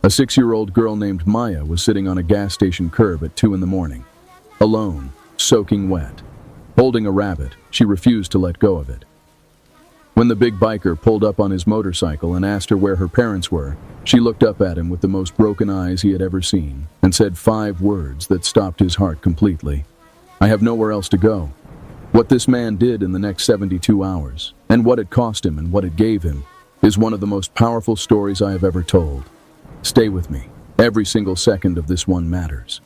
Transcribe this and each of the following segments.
A 6-year-old girl named Maya was sitting on a gas station curb at 2 in the morning. Alone, soaking wet. Holding a rabbit, she refused to let go of it. When the big biker pulled up on his motorcycle and asked her where her parents were, she looked up at him with the most broken eyes he had ever seen and said 5 words that stopped his heart completely. "I have nowhere else to go." What this man did in the next 72 hours, and what it cost him and what it gave him, is one of the most powerful stories I have ever told. Stay with me. Every single second of this one matters.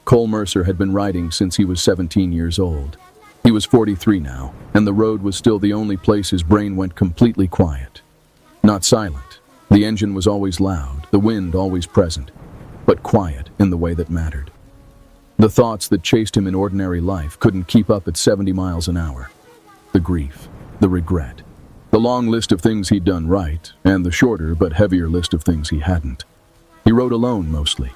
Cole Mercer had been riding since he was 17 years old. He was 43 now, and the road was still the only place his brain went completely quiet. Not silent. The engine was always loud, the wind always present, but quiet in the way that mattered. The thoughts that chased him in ordinary life couldn't keep up at 70 miles an hour. The grief, the regret, the long list of things he'd done right, and the shorter but heavier list of things he hadn't. He rode alone mostly.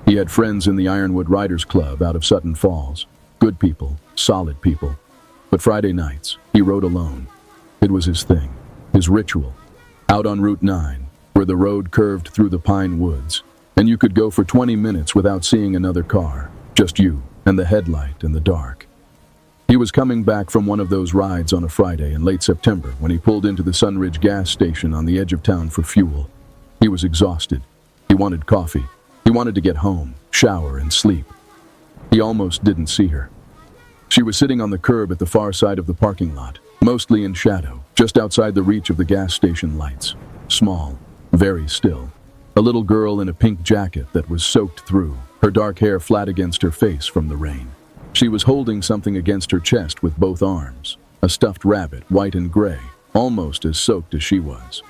He had friends in the Ironwood Riders Club out of Sutton Falls. Good people, solid people. But Friday nights, he rode alone. It was his thing, his ritual. Out on Route 9, where the road curved through the pine woods, and you could go for 20 minutes without seeing another car, just you and the headlight in the dark. He was coming back from one of those rides on a Friday in late September when he pulled into the Sunridge gas station on the edge of town for fuel. He was exhausted. He wanted coffee. He wanted to get home, shower, and sleep. He almost didn't see her. She was sitting on the curb at the far side of the parking lot, mostly in shadow, just outside the reach of the gas station lights. Small, very still. A little girl in a pink jacket that was soaked through, her dark hair flat against her face from the rain. She was holding something against her chest with both arms, a stuffed rabbit, white and gray, almost as soaked as she was.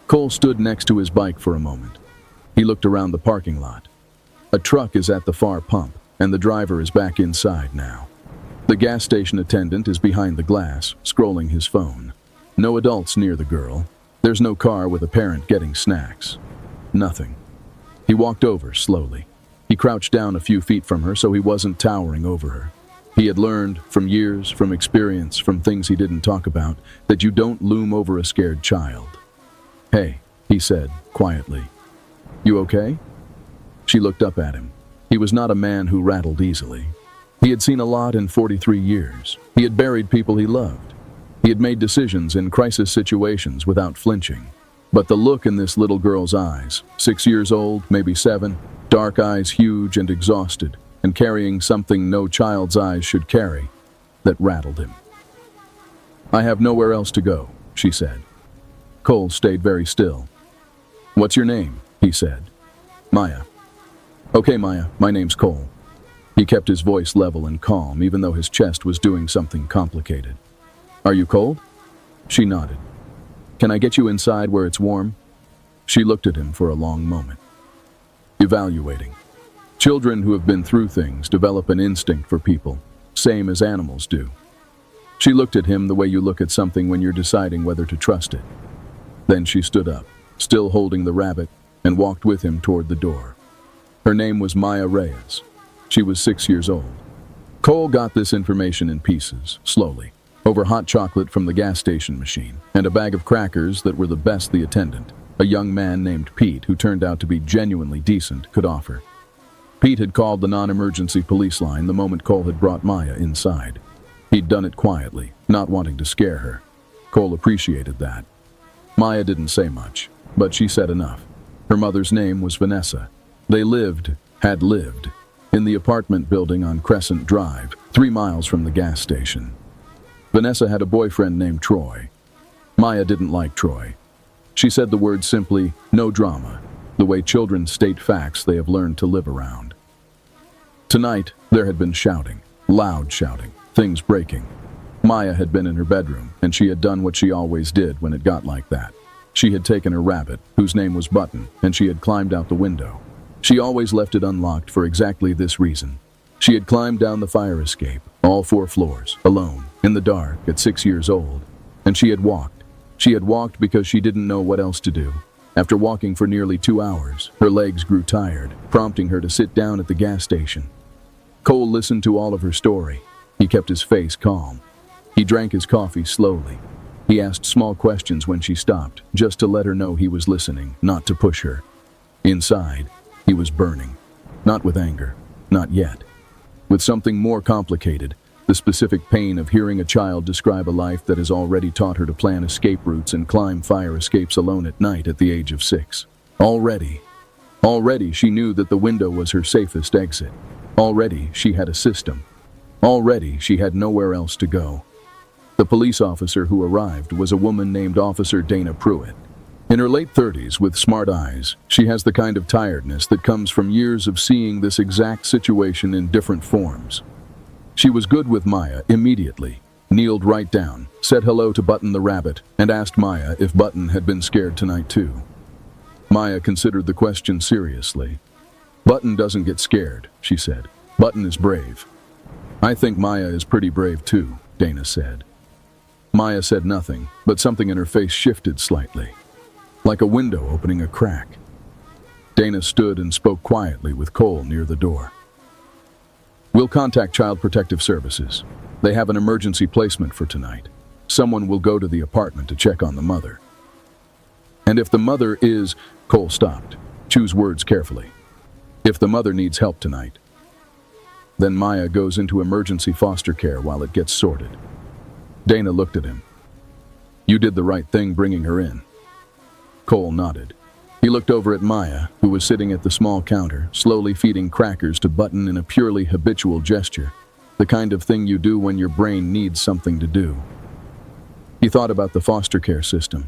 Cole stood next to his bike for a moment. He looked around the parking lot. A truck is at the far pump, and the driver is back inside now. The gas station attendant is behind the glass, scrolling his phone. No adults near the girl. There's no car with a parent getting snacks. Nothing. He walked over slowly. He crouched down a few feet from her so he wasn't towering over her. He had learned, from years, from experience, from things he didn't talk about, that you don't loom over a scared child. "Hey," he said, quietly. "You okay?" She looked up at him. He was not a man who rattled easily. He had seen a lot in 43 years. He had buried people he loved. He had made decisions in crisis situations without flinching. But the look in this little girl's eyes, 6 years old, maybe 7, dark eyes huge and exhausted, and carrying something no child's eyes should carry, that rattled him. "I have nowhere else to go," she said. Cole stayed very still. "What's your name?" he said. "Maya." "Okay, Maya, my name's Cole." He kept his voice level and calm, even though his chest was doing something complicated. "Are you cold?" She nodded. "Can I get you inside where it's warm?" She looked at him for a long moment. Evaluating. Children who have been through things develop an instinct for people, same as animals do. She looked at him the way you look at something when you're deciding whether to trust it. Then she stood up, still holding the rabbit, and walked with him toward the door. Her name was Maya Reyes. She was 6 years old. Cole got this information in pieces, slowly, over hot chocolate from the gas station machine, and a bag of crackers that were the best the attendant, a young man named Pete who turned out to be genuinely decent, could offer. Pete had called the non-emergency police line the moment Cole had brought Maya inside. He'd done it quietly, not wanting to scare her. Cole appreciated that. Maya didn't say much, but she said enough. Her mother's name was Vanessa. They had lived, in the apartment building on Crescent Drive, 3 miles from the gas station. Vanessa had a boyfriend named Troy. Maya didn't like Troy. She said the word simply, no drama, the way children state facts they have learned to live around. Tonight, there had been shouting, loud shouting, things breaking. Maya had been in her bedroom, and she had done what she always did when it got like that. She had taken her rabbit, whose name was Button, and she had climbed out the window. She always left it unlocked for exactly this reason. She had climbed down the fire escape, all 4 floors, alone, in the dark, at 6 years old. And she had walked. She had walked because she didn't know what else to do. After walking for nearly 2 hours, her legs grew tired, prompting her to sit down at the gas station. Cole listened to all of her story. He kept his face calm. He drank his coffee slowly. He asked small questions when she stopped, just to let her know he was listening, not to push her. Inside, he was burning. Not with anger, not yet. With something more complicated, the specific pain of hearing a child describe a life that has already taught her to plan escape routes and climb fire escapes alone at night at the age of 6. Already she knew that the window was her safest exit. Already she had a system. Already she had nowhere else to go. The police officer who arrived was a woman named Officer Dana Pruitt. In her late 30s, with smart eyes, she has the kind of tiredness that comes from years of seeing this exact situation in different forms. She was good with Maya immediately, kneeled right down, said hello to Button the rabbit, and asked Maya if Button had been scared tonight too. Maya considered the question seriously. "Button doesn't get scared," she said. "Button is brave." "I think Maya is pretty brave too," Dana said. Maya said nothing, but something in her face shifted slightly, like a window opening a crack. Dana stood and spoke quietly with Cole near the door. "We'll contact Child Protective Services. They have an emergency placement for tonight. Someone will go to the apartment to check on the mother." "And if the mother is—" Cole stopped. "Choose words carefully. If the mother needs help tonight, then Maya goes into emergency foster care while it gets sorted." Dana looked at him. "You did the right thing bringing her in." Cole nodded. He looked over at Maya, who was sitting at the small counter, slowly feeding crackers to Button in a purely habitual gesture, the kind of thing you do when your brain needs something to do. He thought about the foster care system.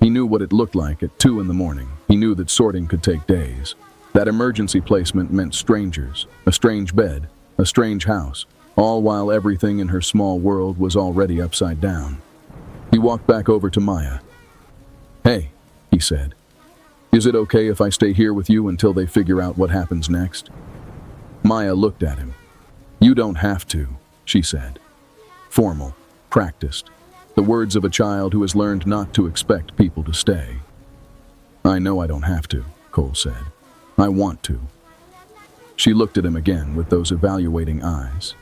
He knew what it looked like at 2 in the morning. He knew that sorting could take days. That emergency placement meant strangers, a strange bed, a strange house, all while everything in her small world was already upside down. He walked back over to Maya. "Hey," he said. "Is it okay if I stay here with you until they figure out what happens next?" Maya looked at him. "You don't have to," she said. Formal, practiced, the words of a child who has learned not to expect people to stay. "I know I don't have to," Cole said. "I want to." She looked at him again with those evaluating eyes.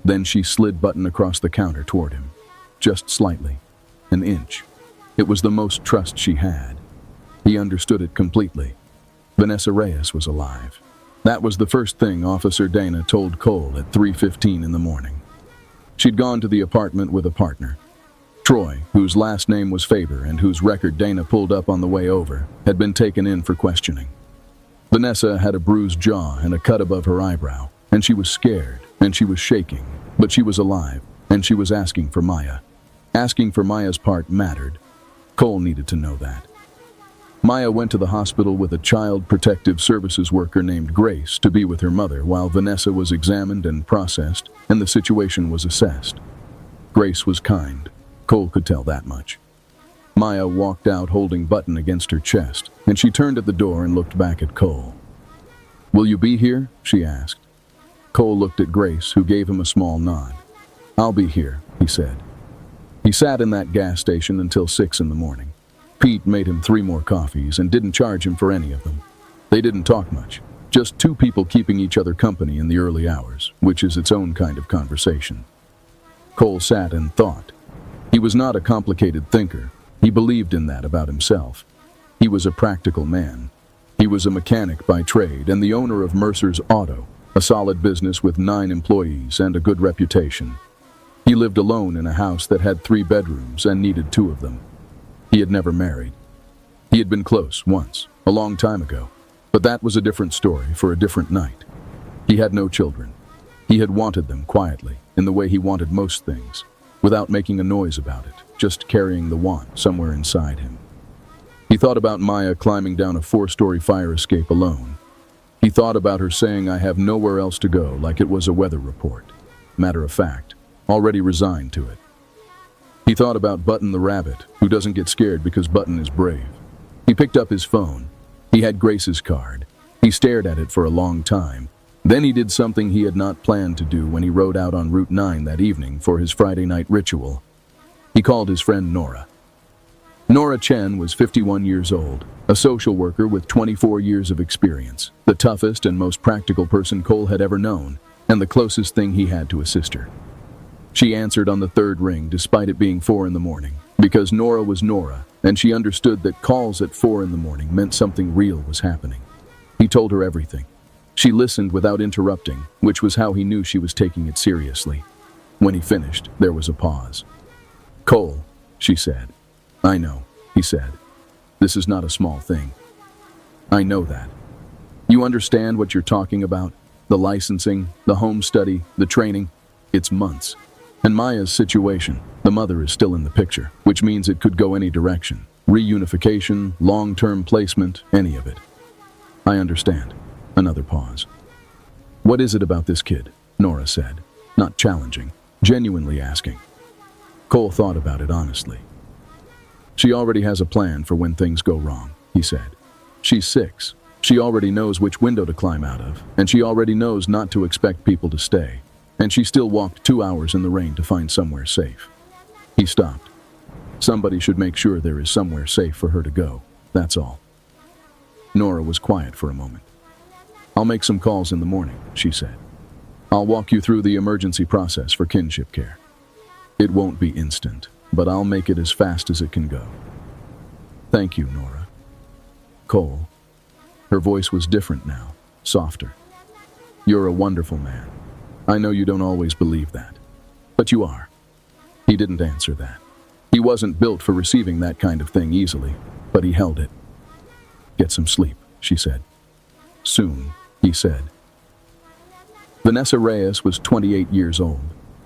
Then she slid Button across the counter toward him. Just slightly. An inch. It was the most trust she had. He understood it completely. Vanessa Reyes was alive. That was the first thing Officer Dana told Cole at 3:15 in the morning. She'd gone to the apartment with a partner. Troy, whose last name was Faber and whose record Dana pulled up on the way over, had been taken in for questioning. Vanessa had a bruised jaw and a cut above her eyebrow, and she was scared, and she was shaking, but she was alive, and she was asking for Maya. Asking for Maya's part mattered. Cole needed to know that. Maya went to the hospital with a Child Protective Services worker named Grace to be with her mother while Vanessa was examined and processed, and the situation was assessed. Grace was kind. Cole could tell that much. Maya walked out holding Button against her chest, and she turned at the door and looked back at Cole. "Will you be here?" she asked. Cole looked at Grace, who gave him a small nod. "I'll be here," he said. He sat in that gas station until 6 in the morning. Pete made him 3 more coffees and didn't charge him for any of them. They didn't talk much, just 2 people keeping each other company in the early hours, which is its own kind of conversation. Cole sat and thought. He was not a complicated thinker. He believed in that about himself. He was a practical man. He was a mechanic by trade and the owner of Mercer's Auto, a solid business with 9 employees and a good reputation. He lived alone in a house that had 3 bedrooms and needed 2 of them. He had never married. He had been close once, a long time ago, but that was a different story for a different night. He had no children. He had wanted them quietly, in the way he wanted most things, without making a noise about it, just carrying the want somewhere inside him. He thought about Maya climbing down a 4-story fire escape alone. He thought about her saying, "I have nowhere else to go," like it was a weather report. Matter of fact, already resigned to it. He thought about Button the rabbit, who doesn't get scared because Button is brave. He picked up his phone. He had Grace's card. He stared at it for a long time. Then he did something he had not planned to do when he rode out on Route 9 that evening for his Friday night ritual. He called his friend Nora. Nora Chen was 51 years old, a social worker with 24 years of experience, the toughest and most practical person Cole had ever known, and the closest thing he had to a sister. She answered on the 3rd ring despite it being 4 in the morning, because Nora was Nora, and she understood that calls at 4 in the morning meant something real was happening. He told her everything. She listened without interrupting, which was how he knew she was taking it seriously. When he finished, there was a pause. "Cole," she said. "I know," he said. "This is not a small thing. I know that. You understand what you're talking about? The licensing, the home study, the training. It's months. And Maya's situation, the mother is still in the picture, which means it could go any direction. Reunification, long-term placement, any of it. I understand." Another pause. "What is it about this kid?" Nora said, not challenging, genuinely asking. Cole thought about it honestly. "She already has a plan for when things go wrong," he said. "She's 6. She already knows which window to climb out of, and she already knows not to expect people to stay. And she still walked 2 hours in the rain to find somewhere safe." He stopped. "Somebody should make sure there is somewhere safe for her to go, that's all." Nora was quiet for a moment. "I'll make some calls in the morning," she said. "I'll walk you through the emergency process for kinship care. It won't be instant, but I'll make it as fast as it can go." "Thank you, Nora." "Cole." Her voice was different now, softer. "You're a wonderful man. I know you don't always believe that, but you are." He didn't answer that. He wasn't built for receiving that kind of thing easily, but he held it. "Get some sleep," she said. "Soon," he said. Vanessa Reyes was 28 years old.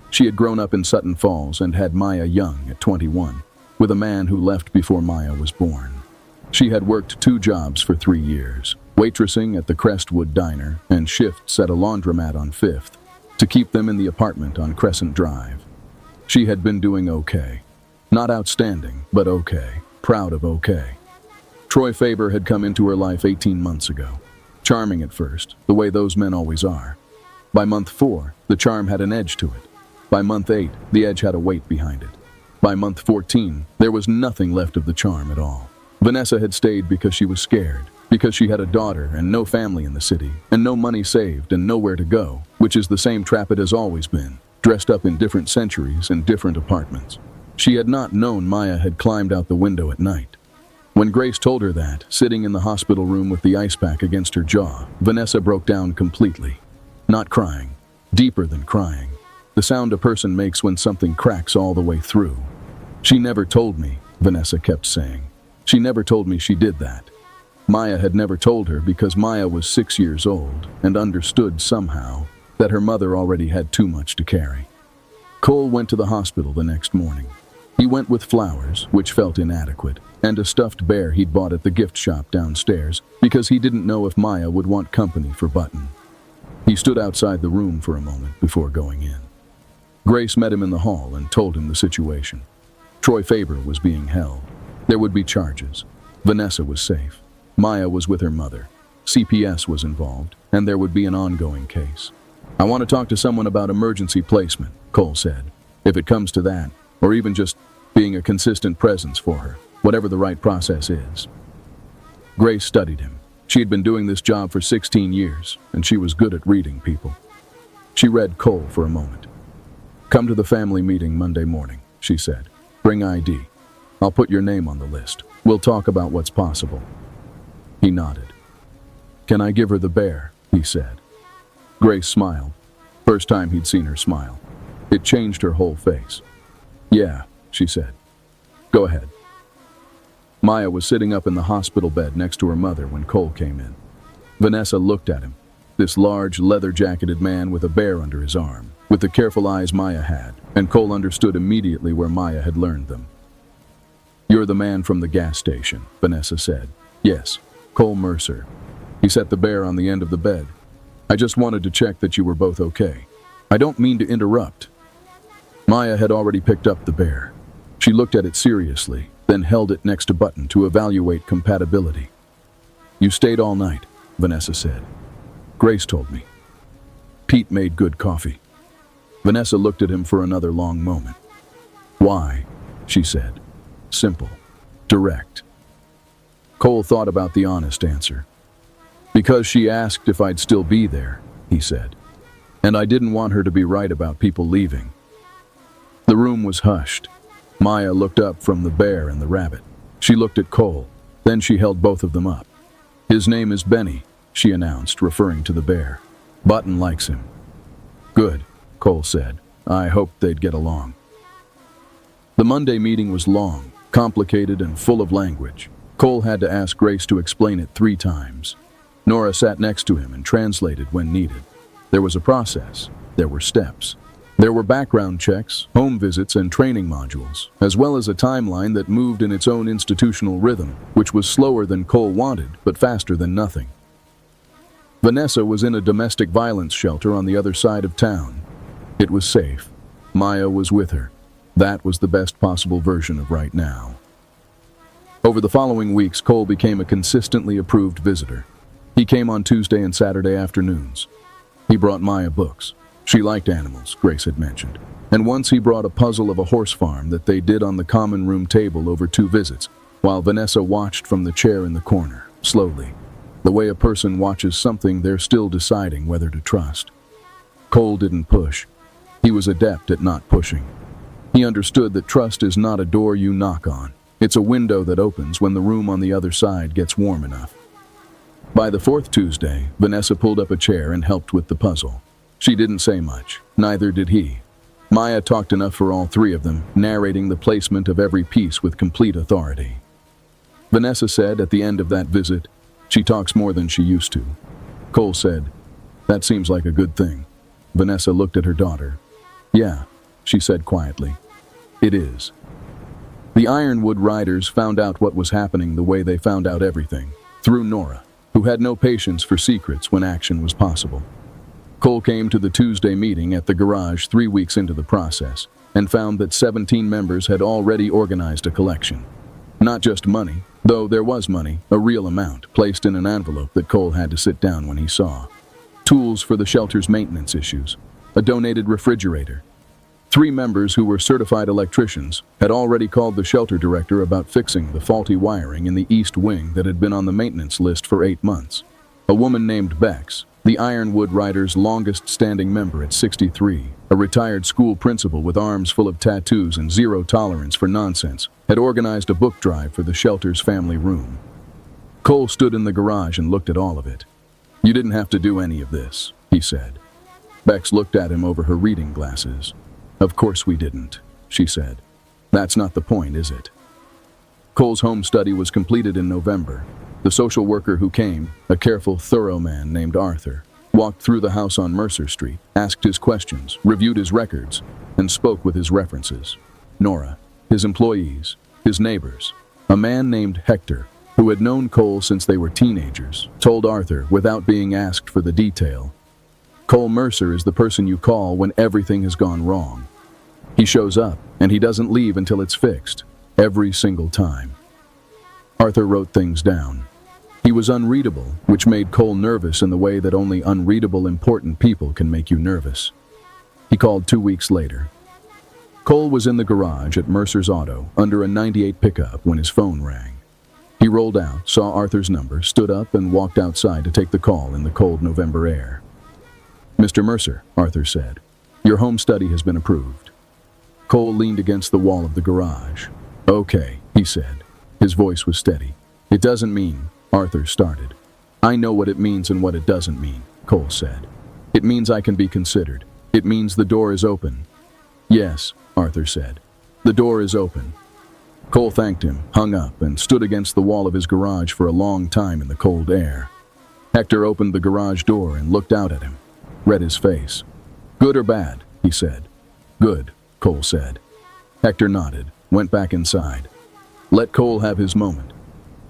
She had grown up in Sutton Falls and had Maya young at 21, with a man who left before Maya was born. She had worked 2 jobs for 3 years, waitressing at the Crestwood Diner and shifts at a laundromat on 5th, to keep them in the apartment on Crescent Drive. She had been doing okay. Not outstanding, but okay. Proud of okay. Troy Faber had come into her life 18 months ago. Charming at first, the way those men always are. By month 4, the charm had an edge to it. By month 8, the edge had a weight behind it. By month 14, there was nothing left of the charm at all. Vanessa had stayed because she was scared, because she had a daughter and no family in the city, and no money saved and nowhere to go, which is the same trap it has always been, dressed up in different centuries and different apartments. She had not known Maya had climbed out the window at night. When Grace told her that, sitting in the hospital room with the ice pack against her jaw, Vanessa broke down completely. Not crying, deeper than crying. The sound a person makes when something cracks all the way through. "She never told me," Vanessa kept saying. "She never told me she did that." Maya had never told her because Maya was 6 years old and understood somehow that her mother already had too much to carry. Cole went to the hospital the next morning. He went with flowers, which felt inadequate, and a stuffed bear he'd bought at the gift shop downstairs because he didn't know if Maya would want company for Button. He stood outside the room for a moment before going in. Grace met him in the hall and told him the situation. Troy Faber was being held. There would be charges. Vanessa was safe. Maya was with her mother. CPS was involved, and there would be an ongoing case. "I want to talk to someone about emergency placement," Cole said. "If it comes to that, or even just being a consistent presence for her, whatever the right process is." Grace studied him. She had been doing this job for 16 years, and she was good at reading people. She read Cole for a moment. "Come to the family meeting Monday morning," she said. "Bring ID. I'll put your name on the list. We'll talk about what's possible." He nodded. "Can I give her the bear?" he said. Grace smiled. First time he'd seen her smile. It changed her whole face. "Yeah," she said. "Go ahead." Maya was sitting up in the hospital bed next to her mother when Cole came in. Vanessa looked at him, this large, leather-jacketed man with a bear under his arm, with the careful eyes Maya had, and Cole understood immediately where Maya had learned them. "You're the man from the gas station," Vanessa said. "Yes, Cole Mercer." He set the bear on the end of the bed. "I just wanted to check that you were both okay. I don't mean to interrupt." Maya had already picked up the bear. She looked at it seriously, then held it next to Button to evaluate compatibility. "You stayed all night," Vanessa said. "Grace told me. Pete made good coffee." Vanessa looked at him for another long moment. "Why?" she said. Simple. Direct. Cole thought about the honest answer. "Because she asked if I'd still be there," he said. "And I didn't want her to be right about people leaving." The room was hushed. Maya looked up from the bear and the rabbit. She looked at Cole. Then she held both of them up. "His name is Benny," she announced, referring to the bear. "Button likes him." "Good," Cole said. "I hoped they'd get along." The Monday meeting was long, complicated, and full of language. Cole had to ask Grace to explain it 3 times. Nora sat next to him and translated when needed. There was a process. There were steps. There were background checks, home visits, and training modules, as well as a timeline that moved in its own institutional rhythm, which was slower than Cole wanted, but faster than nothing. Vanessa was in a domestic violence shelter on the other side of town. It was safe. Maya was with her. That was the best possible version of right now. Over the following weeks, Cole became a consistently approved visitor. He came on Tuesday and Saturday afternoons. He brought Maya books. She liked animals, Grace had mentioned. And once he brought a puzzle of a horse farm that they did on the common room table over 2 visits, while Vanessa watched from the chair in the corner, slowly. The way a person watches something they're still deciding whether to trust. Cole didn't push. He was adept at not pushing. He understood that trust is not a door you knock on. It's a window that opens when the room on the other side gets warm enough. By the 4th Tuesday, Vanessa pulled up a chair and helped with the puzzle. She didn't say much. Neither did he. Maya talked enough for all 3 of them, narrating the placement of every piece with complete authority. Vanessa said at the end of that visit, "She talks more than she used to." Cole said, "That seems like a good thing." Vanessa looked at her daughter. "Yeah," she said quietly. "It is." The Ironwood riders found out what was happening the way they found out everything, through Nora, who had no patience for secrets when action was possible. Cole came to the Tuesday meeting at the garage 3 weeks into the process and found that 17 members had already organized a collection. Not just money, though there was money, a real amount, placed in an envelope that Cole had to sit down when he saw. Tools for the shelter's maintenance issues, a donated refrigerator. 3 members who were certified electricians had already called the shelter director about fixing the faulty wiring in the east wing that had been on the maintenance list for 8 months. A woman named Bex, the Ironwood Riders' longest-standing member at 63, a retired school principal with arms full of tattoos and zero tolerance for nonsense, had organized a book drive for the shelter's family room. Cole stood in the garage and looked at all of it. "You didn't have to do any of this," he said. Bex looked at him over her reading glasses. "Of course we didn't," she said. "That's not the point, is it?" Cole's home study was completed in November. The social worker who came, a careful, thorough man named Arthur, walked through the house on Mercer Street, asked his questions, reviewed his records, and spoke with his references. Nora, his employees, his neighbors. A man named Hector, who had known Cole since they were teenagers, told Arthur, without being asked for the detail, "Cole Mercer is the person you call when everything has gone wrong. He shows up, and he doesn't leave until it's fixed, every single time." Arthur wrote things down. He was unreadable, which made Cole nervous in the way that only unreadable, important people can make you nervous. He called 2 weeks later. Cole was in the garage at Mercer's Auto under a '98 pickup when his phone rang. He rolled out, saw Arthur's number, stood up, and walked outside to take the call in the cold November air. "Mr. Mercer," Arthur said, "your home study has been approved." Cole leaned against the wall of the garage. "Okay," he said. His voice was steady. "It doesn't mean," Arthur started. "I know what it means and what it doesn't mean," Cole said. "It means I can be considered. It means the door is open." "Yes," Arthur said. "The door is open." Cole thanked him, hung up, and stood against the wall of his garage for a long time in the cold air. Hector opened the garage door and looked out at him, read his face. "Good or bad?" he said. "Good," Cole said. Hector nodded, went back inside. Let Cole have his moment.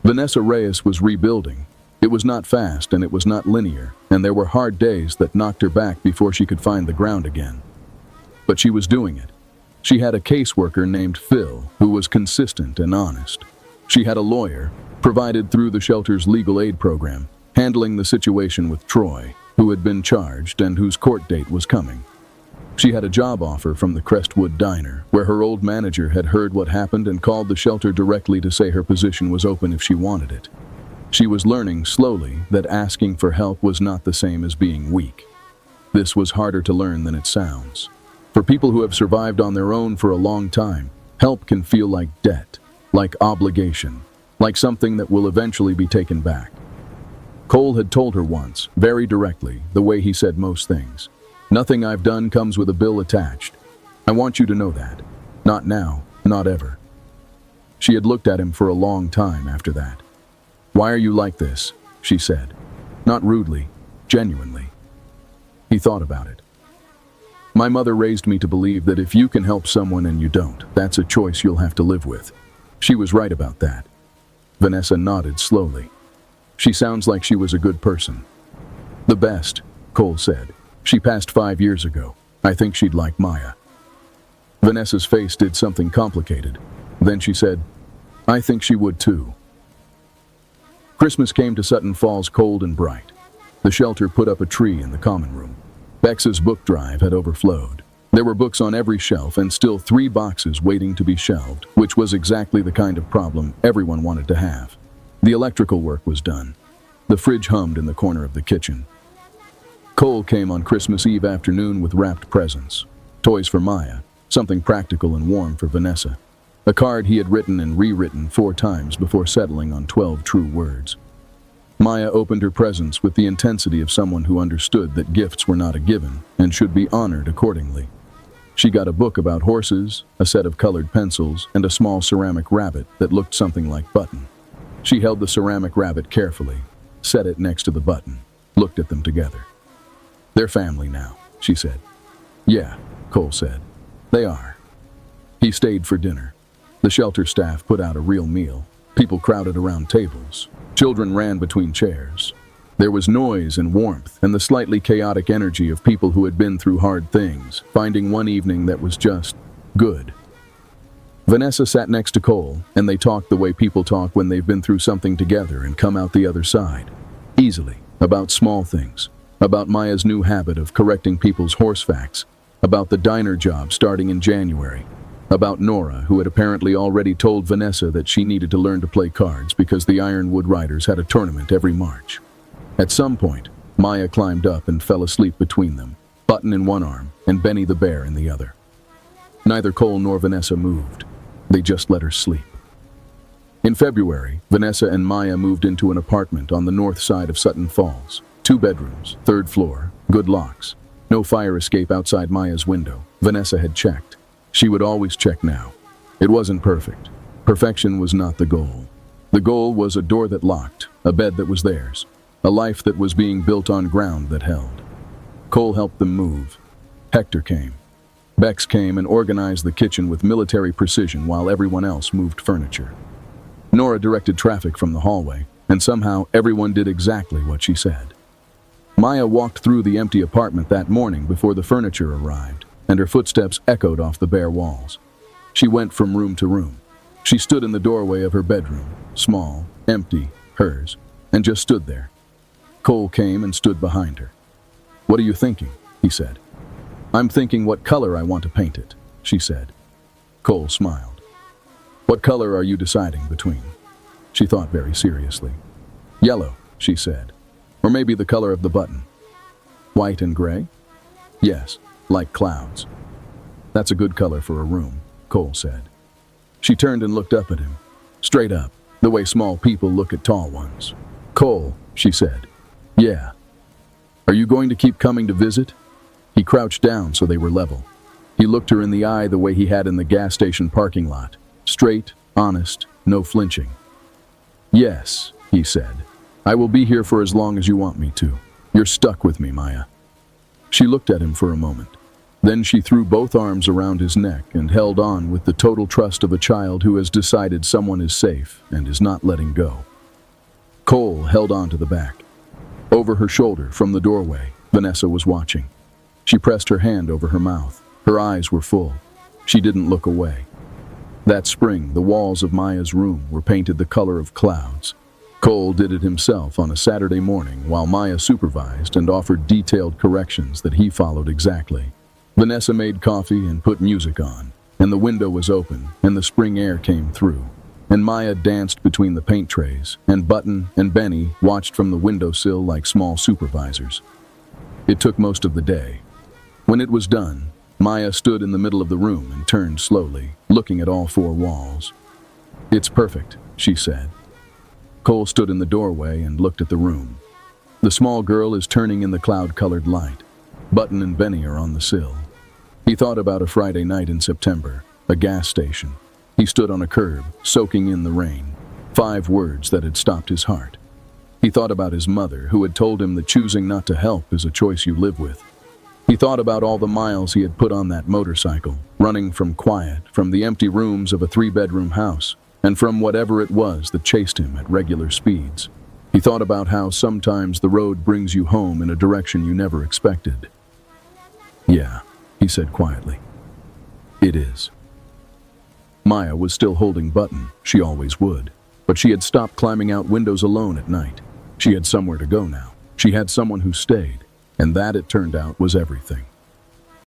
Vanessa Reyes was rebuilding. It was not fast and it was not linear, and there were hard days that knocked her back before she could find the ground again. But she was doing it. She had a caseworker named Phil who was consistent and honest. She had a lawyer, provided through the shelter's legal aid program, handling the situation with Troy, who had been charged and whose court date was coming. She had a job offer from the Crestwood Diner, where her old manager had heard what happened and called the shelter directly to say her position was open if she wanted it. She was learning slowly that asking for help was not the same as being weak. This was harder to learn than it sounds. For people who have survived on their own for a long time, help can feel like debt, like obligation, like something that will eventually be taken back. Cole had told her once, very directly, the way he said most things. Nothing I've done comes with a bill attached. I want you to know that. Not now, not ever. She had looked at him for a long time after that. Why are you like this? She said. Not rudely, genuinely. He thought about it. My mother raised me to believe that if you can help someone and you don't, that's a choice you'll have to live with. She was right about that. Vanessa nodded slowly. She sounds like she was a good person. The best, Cole said. She passed 5 years ago. I think she'd like Maya. Vanessa's face did something complicated. Then she said, I think she would too. Christmas came to Sutton Falls cold and bright. The shelter put up a tree in the common room. Bex's book drive had overflowed. There were books on every shelf and still 3 boxes waiting to be shelved, which was exactly the kind of problem everyone wanted to have. The electrical work was done. The fridge hummed in the corner of the kitchen. Cole came on Christmas Eve afternoon with wrapped presents. Toys for Maya, something practical and warm for Vanessa. A card he had written and rewritten 4 times before settling on 12 true words. Maya opened her presents with the intensity of someone who understood that gifts were not a given and should be honored accordingly. She got a book about horses, a set of colored pencils, and a small ceramic rabbit that looked something like Button. She held the ceramic rabbit carefully, set it next to the Button, looked at them together. They're family now, she said. Yeah, Cole said. They are. He stayed for dinner. The shelter staff put out a real meal. People crowded around tables. Children ran between chairs. There was noise and warmth and the slightly chaotic energy of people who had been through hard things, finding one evening that was just good. Vanessa sat next to Cole, and they talked the way people talk when they've been through something together and come out the other side. Easily, about small things, about Maya's new habit of correcting people's horse facts, about the diner job starting in January, about Nora, who had apparently already told Vanessa that she needed to learn to play cards because the Ironwood Riders had a tournament every March. At some point, Maya climbed up and fell asleep between them, Button in one arm and Benny the bear in the other. Neither Cole nor Vanessa moved. They just let her sleep. In February, Vanessa and Maya moved into an apartment on the north side of Sutton Falls. 2 bedrooms, 3rd floor, good locks. No fire escape outside Maya's window. Vanessa had checked. She would always check now. It wasn't perfect. Perfection was not the goal. The goal was a door that locked, a bed that was theirs, a life that was being built on ground that held. Cole helped them move. Hector came. Bex came and organized the kitchen with military precision while everyone else moved furniture. Nora directed traffic from the hallway, and somehow everyone did exactly what she said. Maya walked through the empty apartment that morning before the furniture arrived, and her footsteps echoed off the bare walls. She went from room to room. She stood in the doorway of her bedroom, small, empty, hers, and just stood there. Cole came and stood behind her. What are you thinking? He said. I'm thinking what color I want to paint it, she said. Cole smiled. What color are you deciding between? She thought very seriously. Yellow, she said. Or maybe the color of the Button. White and gray? Yes, like clouds. That's a good color for a room, Cole said. She turned and looked up at him, straight up, the way small people look at tall ones. Cole, she said. Yeah. Are you going to keep coming to visit? He crouched down so they were level. He looked her in the eye the way he had in the gas station parking lot. Straight, honest, no flinching. Yes, he said. I will be here for as long as you want me to. You're stuck with me, Maya. She looked at him for a moment. Then she threw both arms around his neck and held on with the total trust of a child who has decided someone is safe and is not letting go. Cole held on to the back. Over her shoulder, from the doorway, Vanessa was watching. She pressed her hand over her mouth. Her eyes were full. She didn't look away. That spring, the walls of Maya's room were painted the color of clouds. Cole did it himself on a Saturday morning while Maya supervised and offered detailed corrections that he followed exactly. Vanessa made coffee and put music on, and the window was open and the spring air came through. And Maya danced between the paint trays, and Button and Benny watched from the windowsill like small supervisors. It took most of the day. When it was done, Maya stood in the middle of the room and turned slowly, looking at all 4 walls. It's perfect, she said. Cole stood in the doorway and looked at the room. The small girl is turning in the cloud-colored light. Button and Benny are on the sill. He thought about a Friday night in September, a gas station. He stood on a curb, soaking in the rain. 5 words that had stopped his heart. He thought about his mother, who had told him that choosing not to help is a choice you live with. He thought about all the miles he had put on that motorcycle, running from quiet, from the empty rooms of a 3-bedroom house, and from whatever it was that chased him at regular speeds. He thought about how sometimes the road brings you home in a direction you never expected. "Yeah," he said quietly. "It is." Maya was still holding Button, she always would, but she had stopped climbing out windows alone at night. She had somewhere to go now. She had someone who stayed, and that, it turned out, was everything.